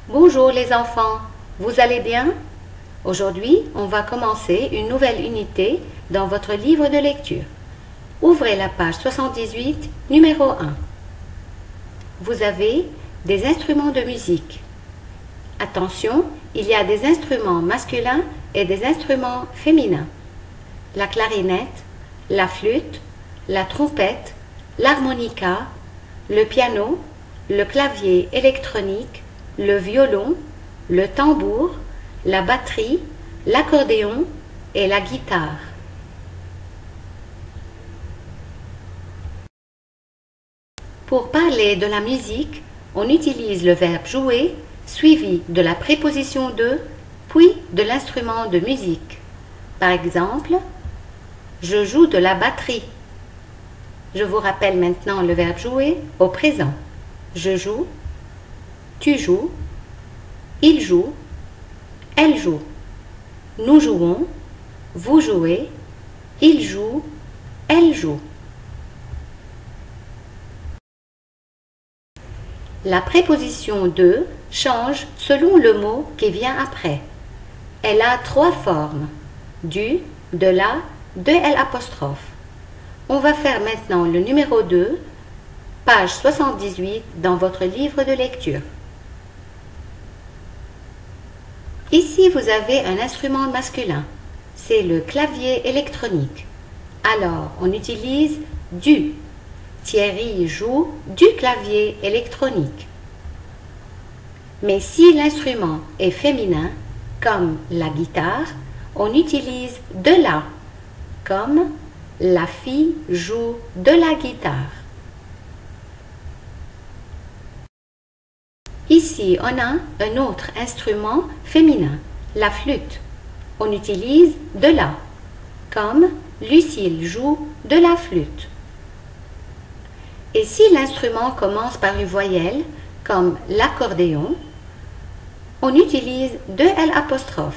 Bonjour les enfants, vous allez bien? Aujourd'hui, on va commencer une nouvelle unité dans votre livre de lecture. Ouvrez la page 78, numéro 1. Vous avez des instruments de musique. Attention, il y a des instruments masculins et des instruments féminins. La clarinette, la flûte, la trompette, l'harmonica, le piano, le clavier électronique, le violon, le tambour, la batterie, l'accordéon et la guitare. Pour parler de la musique, on utilise le verbe jouer suivi de la préposition de, puis de l'instrument de musique. Par exemple, je joue de la batterie. Je vous rappelle maintenant le verbe jouer au présent. Je joue, tu joues, il joue, elle joue. Nous jouons, vous jouez, il joue, elle joue. La préposition de change selon le mot qui vient après. Elle a trois formes, du, de la, de L''. On va faire maintenant le numéro 2, page 78 dans votre livre de lecture. Ici, vous avez un instrument masculin. C'est le clavier électronique. Alors, on utilise du. Thierry joue du clavier électronique. Mais si l'instrument est féminin, comme la guitare, on utilise de la, comme la fille joue de la guitare. Ici, on a un autre instrument féminin, la flûte. On utilise de la, comme Lucille joue de la flûte. Et si l'instrument commence par une voyelle, comme l'accordéon, on utilise de L'',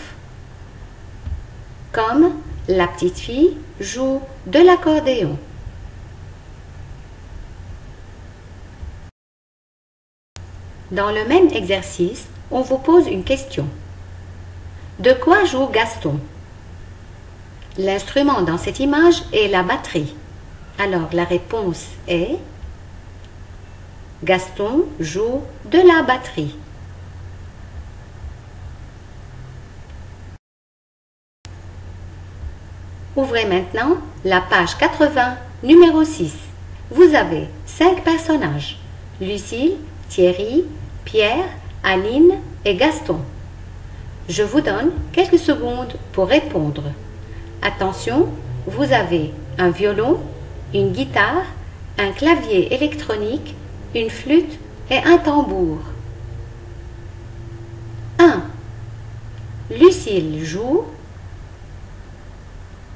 comme la petite fille joue de l'accordéon. Dans le même exercice, on vous pose une question. De quoi joue Gaston? L'instrument dans cette image est la batterie. Alors la réponse est Gaston joue de la batterie. Ouvrez maintenant la page 80, numéro 6. Vous avez 5 personnages. Lucille, Thierry, Pierre, Aline et Gaston. Je vous donne quelques secondes pour répondre. Attention, vous avez un violon, une guitare, un clavier électronique, une flûte et un tambour. 1. Lucille joue,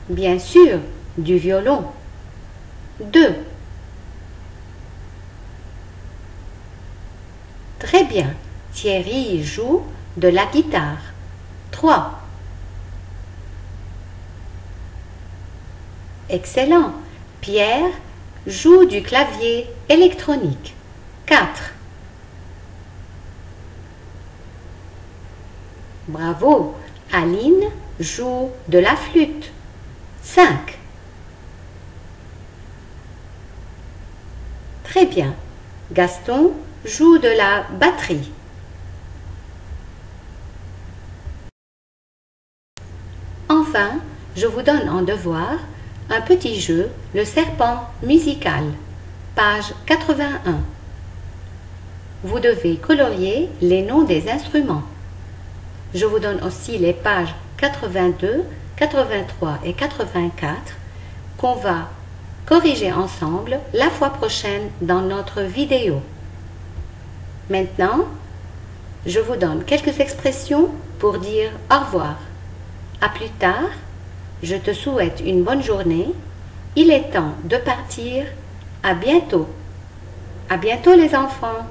bien sûr, du violon. 2. Très bien, Thierry joue de la guitare. 3. Excellent, Pierre joue du clavier électronique. 4. Bravo, Aline joue de la flûte. 5. Très bien, Gaston joue de la batterie. Enfin, je vous donne en devoir un petit jeu, le serpent musical, page 81. Vous devez colorier les noms des instruments. Je vous donne aussi les pages 82, 83 et 84 qu'on va corriger ensemble la fois prochaine dans notre vidéo. Maintenant, je vous donne quelques expressions pour dire au revoir. À plus tard, je te souhaite une bonne journée. Il est temps de partir. À bientôt. À bientôt les enfants.